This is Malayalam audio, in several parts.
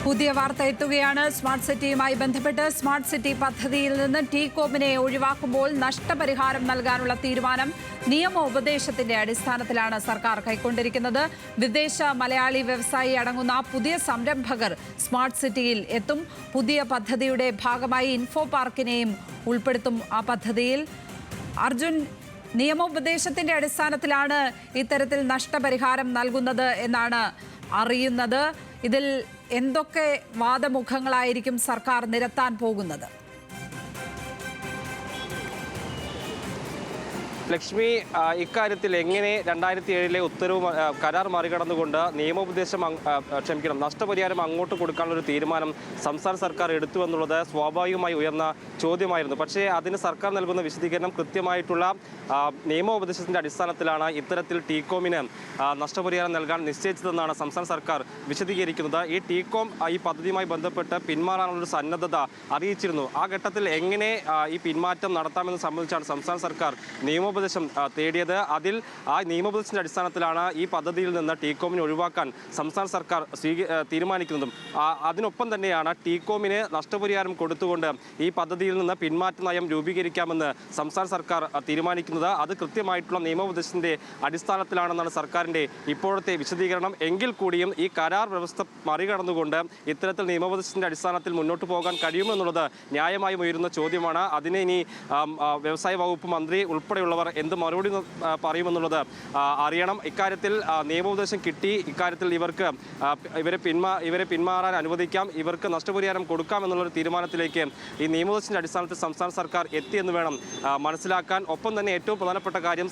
പുതിയ വാർത്ത എത്തുകയാണ്. സ്മാർട്ട് സിറ്റിയുമായി ബന്ധപ്പെട്ട് സ്മാർട്ട് സിറ്റി പദ്ധതിയിൽ നിന്ന് ടീകോമിനെ ഒഴിവാക്കുമ്പോൾ നഷ്ടപരിഹാരം നൽകാനുള്ള തീരുമാനം നിയമോപദേശത്തിന്റെ അടിസ്ഥാനത്തിലാണ് സർക്കാർ കൈക്കൊണ്ടിരിക്കുന്നത്. വിദേശ മലയാളി വ്യവസായി അടങ്ങുന്ന പുതിയ സംരംഭകർ സ്മാർട്ട് സിറ്റിയിൽ എത്തും. പുതിയ പദ്ധതിയുടെ ഭാഗമായി ഇൻഫോ പാർക്കിനെയും ഉൾപ്പെടുത്തും ആ പദ്ധതിയിൽ. അർജുൻ, നിയമോപദേശത്തിന്റെ അടിസ്ഥാനത്തിലാണ് ഇത്തരത്തിൽ നഷ്ടപരിഹാരം നൽകുന്നത് എന്നാണ് അറിയുന്നത്. ഇതിൽ എന്തൊക്കെ വാദമുഖങ്ങളായിരിക്കും സർക്കാർ നിരത്താൻ പോകുന്നത്? ലക്ഷ്മി, ഇക്കാര്യത്തിൽ എങ്ങനെ 2007 ഉത്തരവ് കരാർ മറികടന്നുകൊണ്ട് നഷ്ടപരിഹാരം അങ്ങോട്ട് കൊടുക്കാനുള്ളൊരു തീരുമാനം സംസ്ഥാന സർക്കാർ എടുത്തു എന്നുള്ളത് സ്വാഭാവികമായി ഉയർന്ന ചോദ്യമായിരുന്നു. പക്ഷേ അതിന് സർക്കാർ നൽകുന്ന വിശദീകരണം കൃത്യമായിട്ടുള്ള നിയമോപദേശത്തിന്റെ അടിസ്ഥാനത്തിലാണ് ഇത്തരത്തിൽ ടീകോമിന് നഷ്ടപരിഹാരം നൽകാൻ നിശ്ചയിച്ചതെന്നാണ് സംസ്ഥാന സർക്കാർ വിശദീകരിക്കുന്നത്. ഈ ടീകോം ഈ പദ്ധതിയുമായി ബന്ധപ്പെട്ട് പിന്മാറാനുള്ളൊരു സന്നദ്ധത അറിയിച്ചിരുന്നു. ആ ഘട്ടത്തിൽ എങ്ങനെ ഈ പിന്മാറ്റം നടത്താമെന്ന് സംബന്ധിച്ചാണ് സംസ്ഥാന സർക്കാർ നിയമോപദേശം തേടിയത്. അതിൽ ആ നിയമോപദേശത്തിന്റെ അടിസ്ഥാനത്തിലാണ് ഈ പദ്ധതിയിൽ നിന്ന് ടീകോമിനെ ഒഴിവാക്കാൻ സംസ്ഥാന സർക്കാർ തീരുമാനിക്കുന്നതും. അതിനൊപ്പം തന്നെയാണ് ടീകോമിന് നഷ്ടപരിഹാരം കൊടുത്തുകൊണ്ട് ഈ പദ്ധതിയിൽ നിന്ന് പിന്മാറ്റ നയം രൂപീകരിക്കാമെന്ന് സംസ്ഥാന സർക്കാർ തീരുമാനിക്കുന്നത്. അത് കൃത്യമായിട്ടുള്ള നിയമോപദേശത്തിന്റെ അടിസ്ഥാനത്തിലാണെന്നാണ് സർക്കാരിന്റെ ഇപ്പോഴത്തെ വിശദീകരണം. എങ്കിൽ കൂടിയും ഈ കരാർ വ്യവസ്ഥ മറികടന്നുകൊണ്ട് ഇത്തരത്തിൽ നിയമോപദേശത്തിന്റെ അടിസ്ഥാനത്തിൽ മുന്നോട്ട് പോകാൻ കഴിയുമെന്നുള്ളത് ന്യായമായും ഉയരുന്ന ചോദ്യമാണ്. അതിനെ ഇനി വ്യവസായ വകുപ്പ് മന്ത്രി ഉൾപ്പെടെയുള്ളവർ എന്ത് മറുപടി പറയുമെന്നുള്ളത് അറിയണം. ഇക്കാര്യത്തിൽ നിയമോപദേശം കിട്ടി, ഇക്കാര്യത്തിൽ ഇവരെ പിന്മാറാൻ അനുവദിക്കാം, ഇവർക്ക് നഷ്ടപരിഹാരം കൊടുക്കാം എന്നുള്ളൊരു തീരുമാനത്തിലേക്ക് ഈ നിയമോപദേശത്തിന്റെ അടിസ്ഥാനത്തിൽ സംസ്ഥാന സർക്കാർ എത്തിയെന്ന് വേണം മനസ്സിലാക്കാൻ. ഒപ്പം തന്നെ ഏറ്റവും പ്രധാനപ്പെട്ട കാര്യം,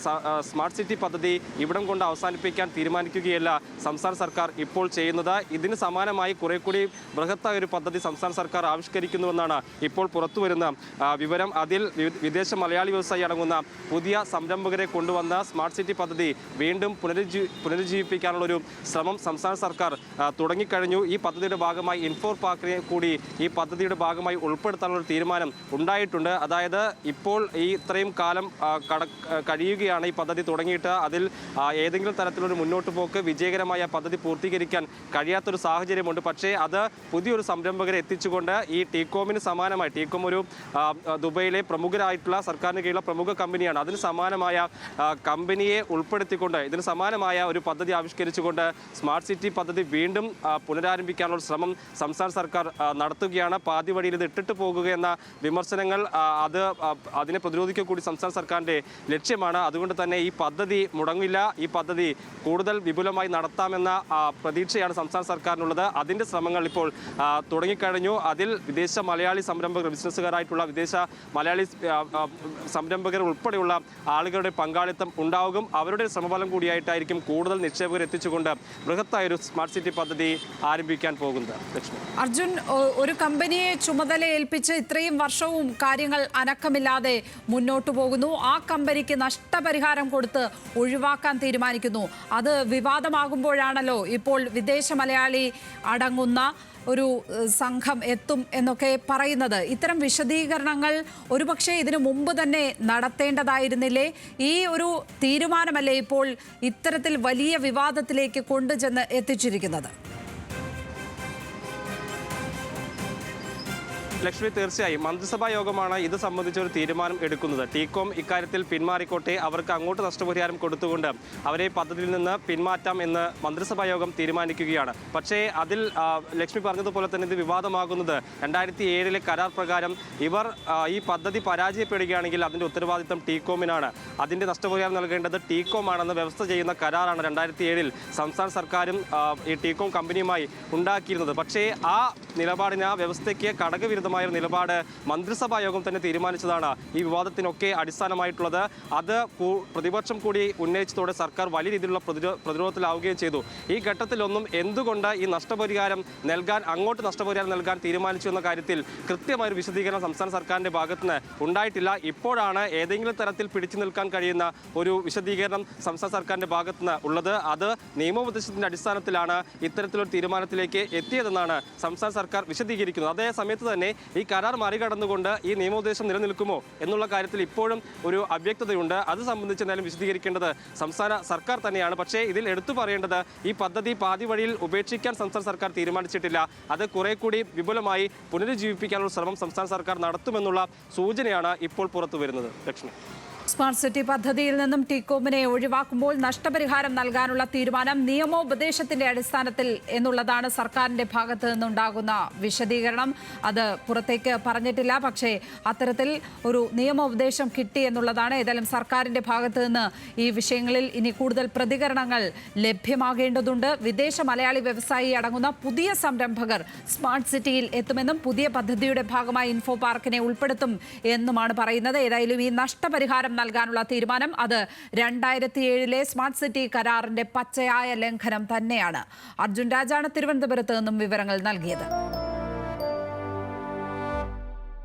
സ്മാർട്ട് സിറ്റി പദ്ധതി ഇവിടം കൊണ്ട് അവസാനിപ്പിക്കാൻ തീരുമാനിക്കുകയല്ല സംസ്ഥാന സർക്കാർ ഇപ്പോൾ ചെയ്യുന്നത്. ഇതിന് സമാനമായി കുറെ കൂടി ബൃഹത്തായ ഒരു പദ്ധതി സംസ്ഥാന സർക്കാർ ആവിഷ്കരിക്കുന്നുവെന്നാണ് ഇപ്പോൾ പുറത്തുവരുന്ന വിവരം. അതിൽ വിദേശ മലയാളി വ്യവസായി അടങ്ങുന്ന പുതിയ സംരംഭകരെ കൊണ്ടുവന്ന സ്മാർട്ട് സിറ്റി പദ്ധതി വീണ്ടും പുനരുജ്ജീവിപ്പിക്കാനുള്ളൊരു ശ്രമം സംസ്ഥാന സർക്കാർ തുടങ്ങിക്കഴിഞ്ഞു. ഈ പദ്ധതിയുടെ ഭാഗമായി ഇൻഫോ പാർക്കിനെ കൂടി ഈ പദ്ധതിയുടെ ഭാഗമായി ഉൾപ്പെടുത്താനുള്ള തീരുമാനം ഉണ്ടായിട്ടുണ്ട്. അതായത് ഇപ്പോൾ ഈ ഇത്രയും കാലം കഴിയുകയാണ് ഈ പദ്ധതി തുടങ്ങിയിട്ട്. അതിൽ ഏതെങ്കിലും തരത്തിലൊരു മുന്നോട്ട് പോക്ക് വിജയകരമായ പദ്ധതി പൂർത്തീകരിക്കാൻ കഴിയാത്തൊരു സാഹചര്യമുണ്ട്. പക്ഷേ അത് പുതിയൊരു സംരംഭകരെ എത്തിച്ചുകൊണ്ട് ഈ ടീകോമിന് സമാനമായി, ടീകോം ഒരു ദുബൈയിലെ പ്രമുഖരായിട്ടുള്ള സർക്കാരിന് കീഴിലുള്ള പ്രമുഖ കമ്പനിയാണ്, അതിന് സമാനമായ കമ്പനിയെ ഉൾപ്പെടുത്തിക്കൊണ്ട് ഇതിന് സമാനമായ ഒരു പദ്ധതി ആവിഷ്കരിച്ചുകൊണ്ട് സ്മാർട്ട് സിറ്റി പദ്ധതി വീണ്ടും പുനരാരംഭിക്കാനുള്ള ശ്രമം സംസ്ഥാന സർക്കാർ നടത്തുകയാണ്. പാതി വഴിയിൽ ഇത് ഇട്ടിട്ട് പോകുക എന്ന വിമർശനങ്ങൾ അതിനെ പ്രതിരോധിക്കുക കൂടി സംസ്ഥാന സർക്കാരിൻ്റെ ലക്ഷ്യമാണ്. അതുകൊണ്ട് തന്നെ ഈ പദ്ധതി മുടങ്ങില്ല, ഈ പദ്ധതി കൂടുതൽ വിപുലമായി നടത്താമെന്ന പ്രതീക്ഷയാണ് സംസ്ഥാന സർക്കാരിനുള്ളത്. അതിൻ്റെ ശ്രമങ്ങൾ ഇപ്പോൾ തുടങ്ങിക്കഴിഞ്ഞു. അതിൽ വിദേശ മലയാളി സംരംഭകർ, ബിസിനസ്സുകാരായിട്ടുള്ള വിദേശ മലയാളി സംരംഭകർ ഉൾപ്പെടെയുള്ള ആളുകളുടെ പങ്കാളിത്തം ഉണ്ടാകും. അവരുടെ ശ്രമഫലം കൂടിയായിട്ടായിരിക്കും കൂടുതൽ നിക്ഷേപകർ എത്തിച്ചുകൊണ്ട് ബൃഹത്തായൊരു സ്മാർട്ട് സിറ്റി പദ്ധതി ആരംഭിക്കാൻ പോകുന്നത്. ലക്ഷ്മി, അർജുൻ, ഒരു കമ്പനിയെ ചുമതല ഏൽപ്പിച്ച് ഇത്രയും വർഷവും കാര്യങ്ങൾ അനക്കമില്ലാതെ മുന്നോട്ട് പോകുന്നു. ആ കമ്പനിക്ക് നഷ്ടപരിഹാരം കൊടുത്ത് ഒഴിവാക്കാൻ തീരുമാനിക്കുന്നു. അത് വിവാദമാകുമ്പോഴാണല്ലോ ഇപ്പോൾ വിദേശ മലയാളി അടങ്ങുന്ന ഒരു സംഘം എത്തും എന്നൊക്കെ പറയുന്നത്. ഇത്തരം വിശദീകരണങ്ങൾ ഒരുപക്ഷെ ഇതിനു മുമ്പ് തന്നെ നടത്തേണ്ടതായിരുന്നില്ലേ? ഈ ഒരു തീരുമാനമല്ലേ ഇപ്പോൾ ഇത്തരത്തിൽ വലിയ വിവാദത്തിലേക്ക് കൊണ്ടുചെന്ന് എത്തിച്ചിരിക്കുന്നത്? ലക്ഷ്മി, തീർച്ചയായും മന്ത്രിസഭാ യോഗമാണ് ഇത് സംബന്ധിച്ച ഒരു തീരുമാനം എടുക്കുന്നത്. ടീകോം ഇക്കാര്യത്തിൽ പിന്മാറിക്കോട്ടെ, അവർക്ക് അങ്ങോട്ട് നഷ്ടപരിഹാരം കൊടുത്തുകൊണ്ട് അവരെ പദ്ധതിയിൽ നിന്ന് പിന്മാറ്റാം എന്ന് മന്ത്രിസഭാ യോഗം തീരുമാനിക്കുകയാണ്. പക്ഷേ അതിൽ ലക്ഷ്മി പറഞ്ഞതുപോലെ തന്നെ ഇത് വിവാദമാകുന്നത് 2007 കരാർ പ്രകാരം ഇവർ ഈ പദ്ധതി പരാജയപ്പെടുകയാണെങ്കിൽ അതിൻ്റെ ഉത്തരവാദിത്തം ടീകോമിനാണ്, അതിൻ്റെ നഷ്ടപരിഹാരം നൽകേണ്ടത് ടീകോം ആണെന്ന് വ്യവസ്ഥ ചെയ്യുന്ന കരാറാണ് 2007 സംസ്ഥാന സർക്കാരും ഈ ടീകോം കമ്പനിയുമായി ഉണ്ടാക്കിയിരുന്നത്. പക്ഷേ ആ നിലപാടിന്, ആ വ്യവസ്ഥയ്ക്ക് കടകവിരുദ്ധമായ നിലപാട് മന്ത്രിസഭാ യോഗം തന്നെ തീരുമാനിച്ചതാണ് ഈ വിവാദത്തിനൊക്കെ അടിസ്ഥാനമായിട്ടുള്ളത്. അത് പ്രതിപക്ഷം കൂടി ഉന്നയിച്ചതോടെ സർക്കാർ വലിയ രീതിയിലുള്ള പ്രതിരോധത്തിലാവുകയും ചെയ്തു. ഈ ഘട്ടത്തിലൊന്നും എന്തുകൊണ്ട് ഈ അങ്ങോട്ട് നഷ്ടപരിഹാരം നൽകാൻ തീരുമാനിച്ചു എന്ന കാര്യത്തിൽ കൃത്യമായൊരു വിശദീകരണം സംസ്ഥാന സർക്കാരിൻ്റെ ഭാഗത്തുനിന്ന് ഉണ്ടായിട്ടില്ല. ഇപ്പോഴാണ് ഏതെങ്കിലും തരത്തിൽ പിടിച്ചു നിൽക്കാൻ കഴിയുന്ന ഒരു വിശദീകരണം സംസ്ഥാന സർക്കാരിൻ്റെ ഭാഗത്തുനിന്ന് ഉള്ളത്. അത് നിയമോപദേശത്തിൻ്റെ അടിസ്ഥാനത്തിലാണ് ഇത്തരത്തിലൊരു തീരുമാനത്തിലേക്ക് എത്തിയതെന്നാണ് സംസ്ഥാന സർക്കാർ വിശദീകരിക്കുന്നത്. അതേ സമയത്ത് തന്നെ ഈ കരാർ മറികടന്നുകൊണ്ട് ഈ നിയമോപദേശം നിലനിൽക്കുമോ എന്നുള്ള കാര്യത്തിൽ ഇപ്പോഴും ഒരു അവ്യക്തതയുണ്ട്. അത് സംബന്ധിച്ച് എന്തായാലും വിശദീകരിക്കേണ്ടത് സംസ്ഥാന സർക്കാർ തന്നെയാണ്. പക്ഷേ ഇതിൽ എടുത്തു പറയേണ്ടത് ഈ പദ്ധതി പാതി വഴിയിൽ ഉപേക്ഷിക്കാൻ സംസ്ഥാന സർക്കാർ തീരുമാനിച്ചിട്ടില്ല. അത് കുറെ കൂടി വിപുലമായി പുനരുജ്ജീവിപ്പിക്കാനുള്ള ശ്രമം സംസ്ഥാന സർക്കാർ നടത്തുമെന്നുള്ള സൂചനയാണ് ഇപ്പോൾ പുറത്തു വരുന്നത്. ലക്ഷ്മി, സ്മാർട്ട് സിറ്റി പദ്ധതിയിൽ നിന്നും ടീകോമിനെ ഒഴിവാക്കുമ്പോൾ നഷ്ടപരിഹാരം നൽകാനുള്ള തീരുമാനം നിയമോപദേശത്തിന്റെ അടിസ്ഥാനത്തിൽ എന്നുള്ളതാണ് സർക്കാരിന്റെ ഭാഗത്ത് നിന്നുണ്ടാകുന്ന വിശദീകരണം. അത് പുറത്തേക്ക് പറഞ്ഞിട്ടില്ല. പക്ഷേ അത്തരത്തിൽ ഒരു നിയമോപദേശം കിട്ടി എന്നുള്ളതാണ്. ഏതായാലും സർക്കാരിന്റെ ഭാഗത്ത് നിന്ന് ഈ വിഷയങ്ങളിൽ ഇനി കൂടുതൽ പ്രതികരണങ്ങൾ ലഭ്യമാകേണ്ടതുണ്ട്. വിദേശ മലയാളി വ്യവസായി അടങ്ങുന്ന പുതിയ സംരംഭകർ സ്മാർട്ട് സിറ്റിയിൽ എത്തുമെന്നും പുതിയ പദ്ധതിയുടെ ഭാഗമായി ഇൻഫോ പാർക്കിനെ ഉൾപ്പെടുത്തും എന്നുമാണ് പറയുന്നത്. ഏതായാലും ഈ നഷ്ടപരിഹാരം നൽകാനുള്ള തീരുമാനം അത് 2007 സ്മാർട്ട് സിറ്റി കരാറിന്റെ പച്ചയായ ലംഘനം തന്നെയാണ്. അർജുൻ രാജാണ് തിരുവനന്തപുരത്ത് നിന്നും വിവരങ്ങൾ നൽകിയത്.